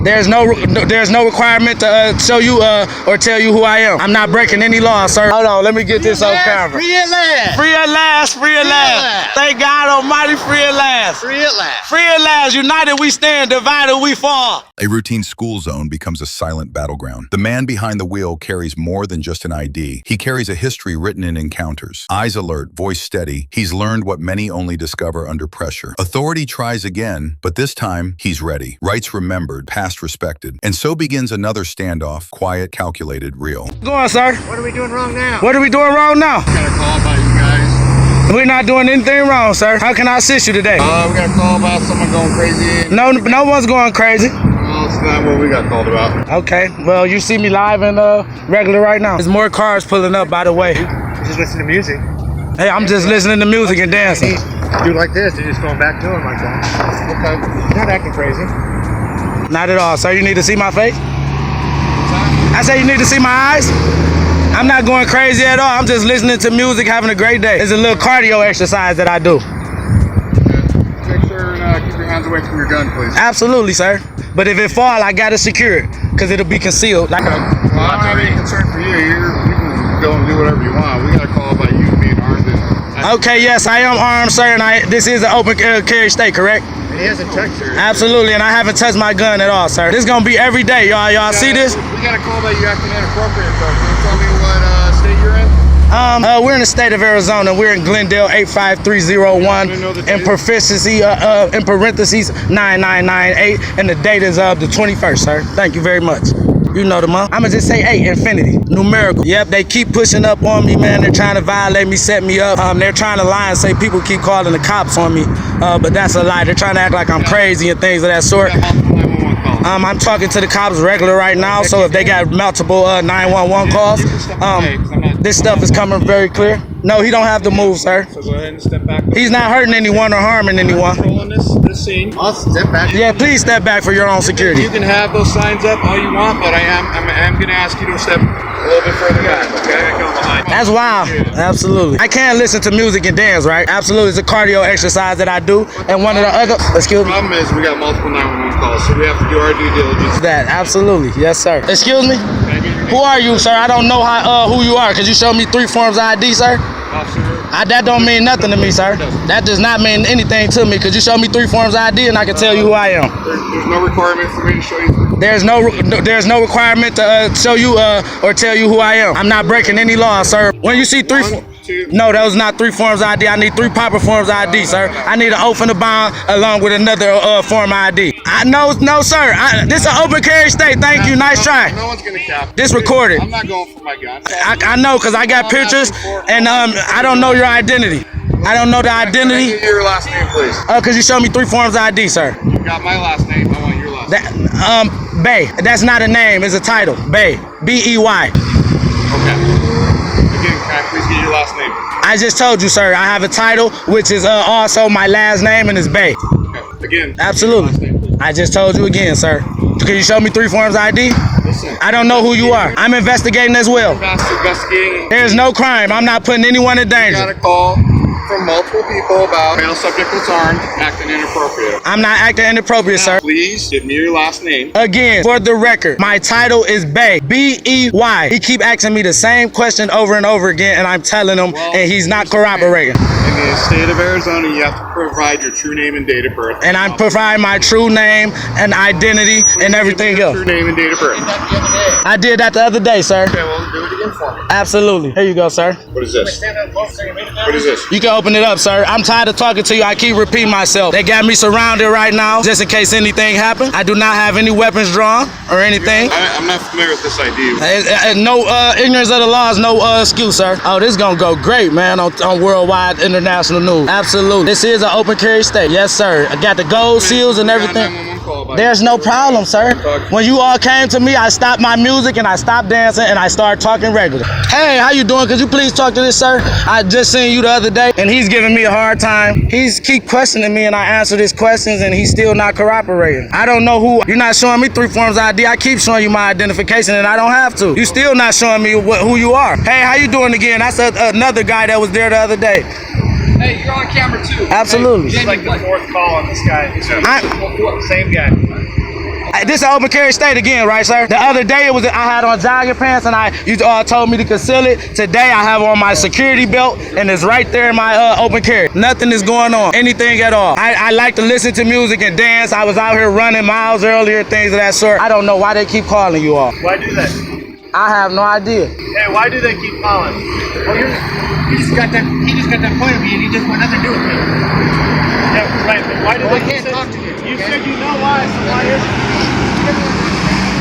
There's no requirement to show you or tell you who I am. I'm not breaking any laws, sir. Hold on, let me get this on camera. Free at last. Free at last, free at last. Thank God Almighty, free at last. Free at last. Free at last. United we stand, divided we fall. A routine school zone becomes a silent battleground. The man behind the wheel carries more than just an ID. He carries a history written in encounters. Eyes alert, voice steady. He's learned what many only discover under pressure. Authority tries again, but this time he's ready. Rights remembered, past respected. And so begins another standoff, quiet, calculated, real. Go on, sir. What are we doing wrong now? What are we doing wrong now? We got a call about you guys. We're not doing anything wrong, sir. How can I assist you today? We got a call about someone going crazy. No one's going crazy. Well, it's not what we got called about. Okay, well, you see me live and regular right now. There's more cars pulling up, by the way. Just listen to music. Hey, I'm just listening to music and dancing. Do like this, you're just going back to him like that. Okay. You're not acting crazy. Not at all, sir. You need to see my face? I say you need to see my eyes? I'm not going crazy at all. I'm just listening to music, having a great day. It's a little cardio exercise that I do. Make sure and keep your hands away from your gun, please. Absolutely, sir. But if it fall, I gotta secure it, because it'll be concealed. Well, I don't have any concern for you. You can go and do whatever you want. We got a call about you being armed. Okay, yes, I am armed, sir, and this is an open carry state, correct? And he hasn't touched her. Absolutely, and I haven't touched my gun at all, sir. This is gonna be every day, y'all. Y'all see this? We got a call about you acting inappropriate, though. Can you tell me what state you're in? We're in the state of Arizona. We're in Glendale 85301. In proficiency, in parentheses 9998, and the date is the 21st, sir. Thank you very much. You know the month. I'ma just say 8, infinity, numerical. Yep, they keep pushing up on me, man. They're trying to violate me, set me up. They're trying to lie and say people keep calling the cops on me, but that's a lie. They're trying to act like I'm crazy and things of that sort. I'm talking to the cops regular right now, so if they got multiple 911 calls, this stuff is coming very clear. No, he don't have to move, sir. So go ahead and step back. He's not hurting anyone or harming anyone. Controlling this scene. I'll step back. Yeah, please step back for your own security. You can have those signs up all you want, but I am going to ask you to step a little bit further back, okay? That's wild. Absolutely. I can't listen to music and dance, right? Absolutely. It's a cardio exercise that I do. And one of the other, excuse The me. problem is we got multiple 911 calls, so we have to do our due diligence. That, absolutely. Yes, sir. Excuse me? Who are you, sir? I don't know who you are. Could you show me 3 forms of ID, sir? Officer. That don't mean nothing to me, sir. That does not mean anything to me. Could you show me 3 forms of ID and I can tell you who I am? There's no requirement for me to show you. There's no requirement to show you or tell you who I am. I'm not breaking any laws, sir. When you see 3 no, those not 3 forms of ID. I need 3 proper forms of ID, sir. I need an oath and a bond along with another form of ID. No, sir. This is an open carry state. Thank you. Nice try. No one's gonna cap. This recorded. I'm not going for my gun. I know, because I got pictures, and I don't know your identity. I don't know the identity. Can I get your last name, please? Could you show me 3 forms of ID, sir? You got my last name. I want your last name. Bay. That's not a name. It's a title. Bay. B-E-Y. Okay. Again, can I please get your last name? I just told you, sir. I have a title, which is also my last name, and it's Bay. Okay. Again. Absolutely. I just told you again, sir. Can you show me 3 forms of ID? Listen. I don't know who you are. I'm investigating as well. Investigating. There's no crime. I'm not putting anyone in I got danger. a call from multiple people about male subject that's armed acting inappropriate. I'm not acting inappropriate, sir. Please give me your last name. Again, for the record, my title is Bay. B-E-Y. He keep asking me the same question over and over again, and I'm telling him, and he's not corroborating. In the state of Arizona, you have to provide your true name and date of birth. And I'm providing my true name and identity and everything else. True name and date of birth. I did that the other day, sir. Okay, well, do it again for me. Absolutely. Here you go, sir. What is this? What is this? You can open it up, sir. I'm tired of talking to you. I keep repeating myself. They got me surrounded right now, just in case anything happens. I do not have any weapons drawn or anything. I'm not familiar with this ID. No ignorance of the law is no excuse, sir. Oh, this is gonna go great, man, on worldwide international news. Absolutely. This is an open carry state. Yes, sir. I got the gold seals and everything. There's no problem, sir. When you all came to me, I stopped my music and I stopped dancing and I started talking regular. Hey, how you doing? Could you please talk to this, sir? I just seen you the other day and he's giving me a hard time. He's keep questioning me and I answered his questions and he's still not cooperating. I don't know who. You're not showing me 3 forms of ID. I keep showing you my identification and I don't have to. You still not showing me who you are. Hey, how you doing again? That's another guy that was there the other day. Hey, you're on camera too. Absolutely. This is like the 4th call on this guy. Same guy. This is an open carry state again, right, sir? The other day I had on jogging pants and you told me to conceal it. Today I have on my security belt and it's right there in my open carry. Nothing is going on, anything at all. I like to listen to music and dance. I was out here running miles earlier, things of that sort. I don't know why they keep calling you all. Why do that? I have no idea. Hey, why do they keep calling? Well, he just got that point of view and he just want nothing to do with me. Yeah, right, but why do Well, I they can't talk to you. You okay? said you know why, so why is it? I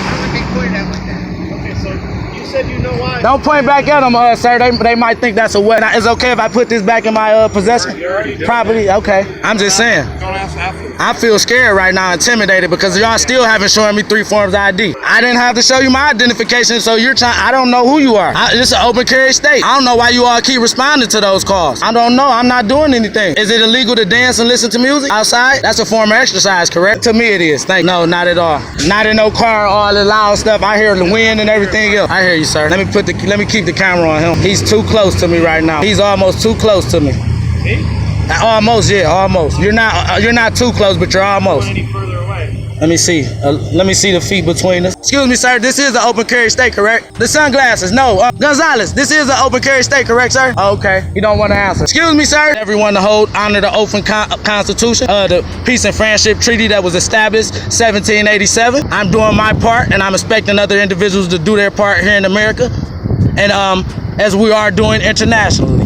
don't want to be pointed at like that. Okay, so you said you know why. Don't point back at them, sir. They might think that's a weapon. It's okay if I put this back in my possession? You already did. Property? Okay. I'm just saying. Don't ask after. I feel scared right now, intimidated, because y'all still haven't shown me 3 forms of ID. I didn't have to show you my identification, so you're trying. I don't know who you are. It's an open carry state. I don't know why you all keep responding to those calls. I don't know. I'm not doing anything. Is it illegal to dance and listen to music outside? That's a form of exercise, correct? To me, it is. No, not at all. Not in no car, all the loud stuff. I hear the wind and everything else. I hear you, sir. Let me keep the camera on him. He's too close to me right now. He's almost too close to me. Me? Almost, yeah, almost. You're not too close, but you're almost. Any further away? Let me see. Let me see the feet between us. Excuse me, sir. This is an open carry state, correct? The sunglasses. No. Gonzalez, this is an open carry state, correct, sir? Okay. You don't want to answer. Excuse me, sir. Everyone to honor the open Constitution, the Peace and Friendship Treaty that was established 1787. I'm doing my part, and I'm expecting other individuals to do their part here in America, and as we are doing internationally.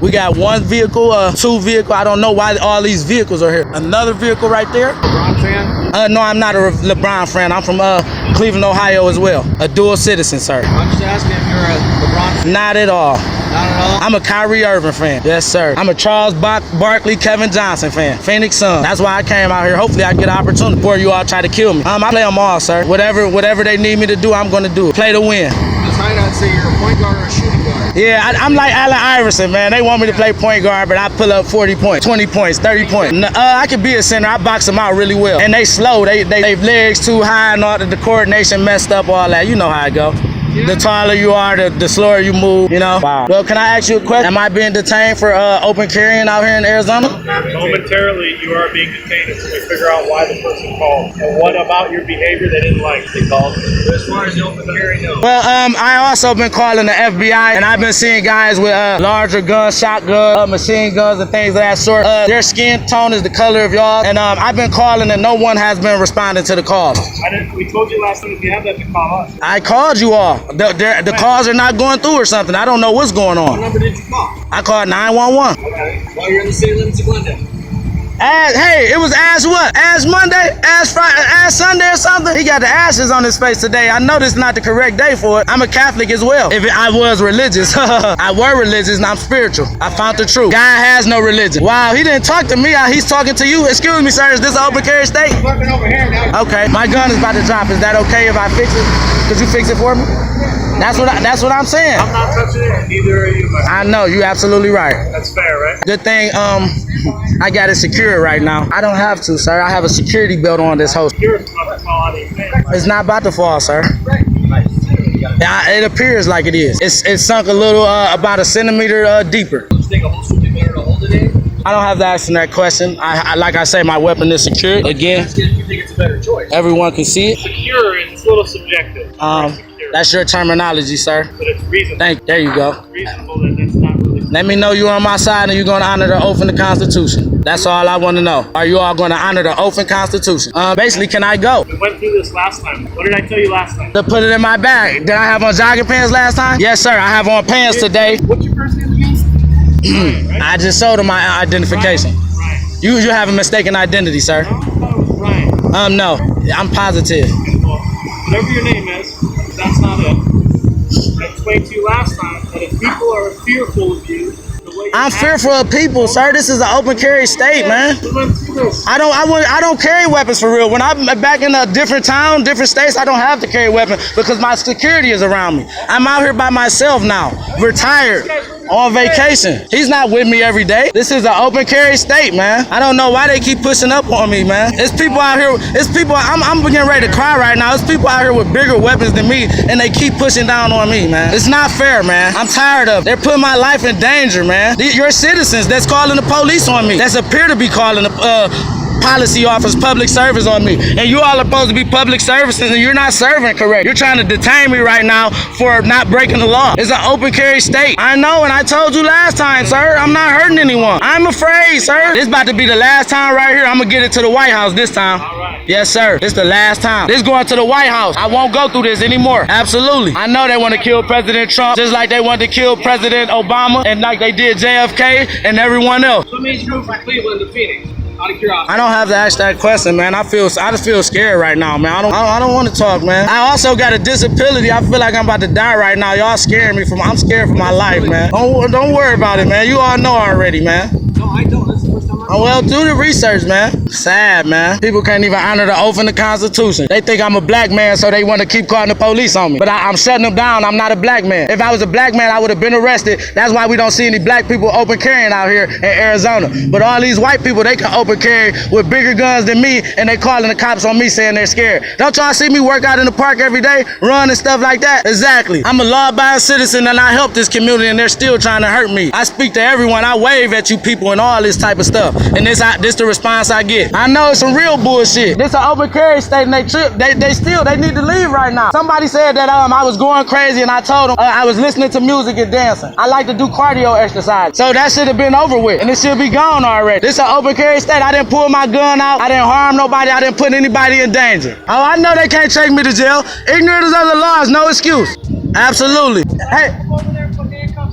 We got 1 vehicle, 2 vehicle. I don't know why all these vehicles are here. Another vehicle right there. LeBron fan? No, I'm not a LeBron fan. I'm from Cleveland, Ohio as well. A dual citizen, sir. I'm just asking if you're a LeBron fan. Not at all. Not at all? I'm a Kyrie Irving fan. Yes, sir. I'm a Charles Barkley, Kevin Johnson fan. Phoenix Suns. That's why I came out here. Hopefully I get an opportunity before you all try to kill me. I play them all, sir. Whatever they need me to do, I'm going to do it. Play to win. That's right. I'd say you're a point guard or a shooting guard. Yeah, I'm like Allen Iverson, man. They want me to play point guard, but I pull up 40 points, 20 points, 30 points. I could be a center. I box them out really well. And they slow. They legs too high and all the coordination messed up, all that. You know how it go. The taller you are, the slower you move, you know? Wow. Well, can I ask you a question? Am I being detained for open carrying out here in Arizona? Momentarily, you are being detained until we figure out why the person called and what about your behavior they didn't like. They called. As far as the open carry, no. Well, I also been calling the FBI, and I've been seeing guys with larger guns, shotguns, machine guns, and things of that sort. Their skin tone is the color of y'all, and I've been calling, and no one has been responding to the calls. We told you last time if you have that to call us. I called you all. The calls are not going through or something. I don't know what's going What on. number did you call? I called 911. Okay. While you're in the city limits of Glendale. Hey, it was Ash what? Ash Monday? Ash Friday? Ash Sunday or something? He got the ashes on his face today. I know this is not the correct day for it. I'm a Catholic as well. If I was religious, I were religious and I'm spiritual. I found the truth. God has no religion. Wow, he didn't talk to me. He's talking to you. Excuse me, sir. Is this an open carry state? Working over here now. Okay, my gun is about to drop. Is that okay if I fix it? Could you fix it for me? That's what I'm saying. I'm not touching it, and neither are you. I know, you're absolutely right. That's fair, right? Good thing I got it secured right now. I don't have to, sir. I have a security belt on this host. You're about to call out anything. It's not about to fall, sir. It appears like it is. It's sunk a little, about a centimeter deeper. You think a holster would be better to hold it in? I don't have to ask that question. Like I say, my weapon is secured. Again, You think it's a better choice? everyone can see it. Secure is a little subjective. That's your terminology, sir. But it's reasonable. There you go. Reasonable that that's not really. Let me know you're on my side and you're going to honor the oath and the Constitution. That's all I want to know. Are you all going to honor the oath and Constitution? Basically, can I go? We went through this last time. What did I tell you last time? To put it in my bag. Did I have on jogging pants last time? Yes, sir. I have on pants today. What's your first name again? Right? I just showed him my identification. Ryan. You have a mistaken identity, sir. No, I thought it was Ryan. No. I'm positive. Well, whatever your name is, that's not it. I explained to you last time that if people are fearful of you, the way I'm fearful of people, sir. This is an open carry state, man. We went through this. I don't carry weapons for real. When I'm back in a different town, different states, I don't have to carry a weapon because my security is around me. I'm out here by myself now, retired, on vacation. He's not with me every day. This is an open carry state, man. I don't know why they keep pushing up on me, man. It's people out here. It's people. I'm getting ready to cry right now. It's people out here with bigger weapons than me, and they keep pushing down on me, man. It's not fair, man. I'm tired of it. They're putting my life in danger, man. Your citizens that's calling the police on me. That's appear to be calling the policy offers public service on me. And you all are supposed to be public services and you're not serving correct. You're trying to detain me right now for not breaking the law. It's an open carry state. I know, and I told you last time, sir, I'm not hurting anyone. I'm afraid, sir. This about to be the last time right here. I'm gonna get it to the White House this time. All right. Yes, sir. This the last time. This going to the White House. I won't go through this anymore. Absolutely. I know they want to kill President Trump just like they wanted to kill President Obama and like they did JFK and everyone else. What made you move from Cleveland to Phoenix? Out of curiosity. I don't have to ask that question, man. I just feel scared right now, man. I don't want to talk, man. I also got a disability. I feel like I'm about to die right now. Y'all scaring me I'm scared for my life, man. Don't worry about it, man. You all know already, man. No, I don't. That's the first time Oh, well, do the research, man. Sad, man. People can't even honor the oath in the Constitution. They think I'm a black man, so they want to keep calling the police on me. But I'm shutting them down. I'm not a black man. If I was a black man, I would have been arrested. That's why we don't see any black people open carrying out here in Arizona. But all these white people, they can open carry with bigger guns than me, and they calling the cops on me saying they're scared. Don't y'all see me work out in the park every day, run and stuff like that? Exactly. I'm a law-abiding citizen, and I help this community, and they're still trying to hurt me. I speak to everyone. I wave at you people and all this type of stuff. And this the response I get. I know it's some real bullshit. This an open carry state, and they need to leave right now. Somebody said that I was going crazy, and I told them I was listening to music and dancing. I like to do cardio exercise. So that should have been over with, and it should be gone already. This an open carry state. I didn't pull my gun out. I didn't harm nobody. I didn't put anybody in danger. Oh, I know they can't take me to jail. Ignorance of the law is no excuse. Absolutely. Hey,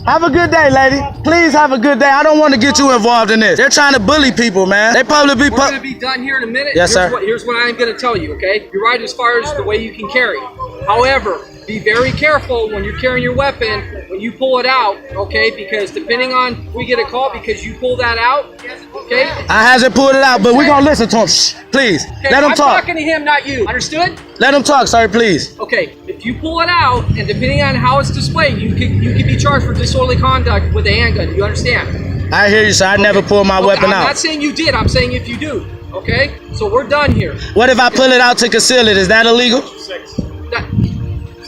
have a good day, lady. Please have a good day. I don't want to get you involved in this. They're trying to bully people, man. They probably We're going to be done here in a minute. Yes, sir. Here's what I'm going to tell you, okay? You're right as far as the way you can carry. However, be very careful when you're carrying your weapon, when you pull it out, okay? Because depending on, we get a call because you pull that out, okay? I hasn't pulled it out, but we're going to listen to him. Shh, please. Okay, Let him I'm talk. talking to him, not you. Understood? Let him talk, sir, please. Okay, if you pull it out, and depending on how it's displayed, you could be charged for disorderly conduct with a handgun. You understand? I hear you, sir. I never pulled my weapon out. I'm not saying you did. I'm saying if you do. Okay? So we're done here. What if I pull it out to conceal it? Is that illegal?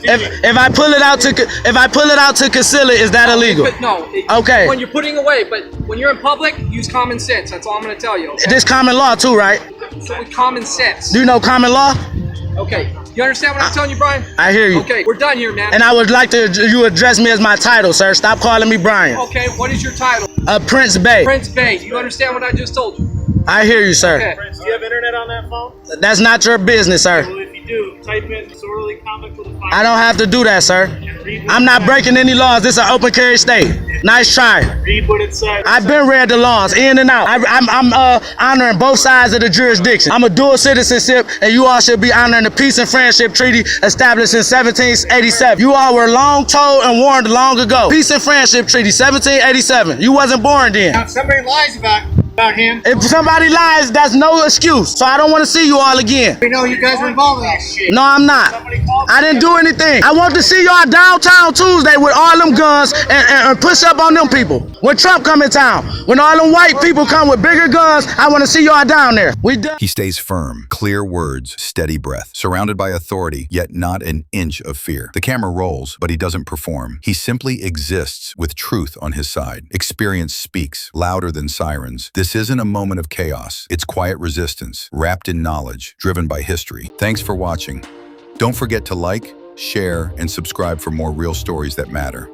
If I pull it out to conceal it, is that illegal? No. Okay. When you're putting away, but when you're in public, use common sense. That's all I'm going to tell you. Okay? This common law too, right? So with common sense. Do you know common law? Okay. You understand what I'm telling you, Brian? I hear you. Okay, we're done here, man. And I would like you address me as my title, sir. Stop calling me Brian. Okay, what is your title? Prince Bay. Prince Bay. Do you understand what I just told you? I hear you, sir. Okay. Prince, do you have internet on that phone? That's not your business, sir. Well, if you do, type in disorderly conduct with a fire. I don't have to do that, sir. I'm not breaking any laws. This is an open carry state. Nice try. Read what it says. I've been read the laws in and out. I'm honoring both sides of the jurisdiction. I'm a dual citizenship, and you all should be honoring the Peace and Friendship Treaty established in 1787. You all were long told and warned long ago. Peace and Friendship Treaty, 1787. You wasn't born then. Now, if somebody lies about him, If somebody lies, that's no excuse. So I don't want to see you all again. we know you guys were involved in that shit. No, I'm not. I didn't do anything. I want to see y'all downtown Tuesday with all them guns and push up on them people. When Trump come in town, when all them white people come with bigger guns, I want to see y'all down there. We done. He stays firm, clear words, steady breath, surrounded by authority, yet not an inch of fear. The camera rolls, but he doesn't perform. He simply exists with truth on his side. Experience speaks, louder than sirens. This isn't a moment of chaos. It's quiet resistance, wrapped in knowledge, driven by history. Thanks for watching. Don't forget to like, share, and subscribe for more real stories that matter.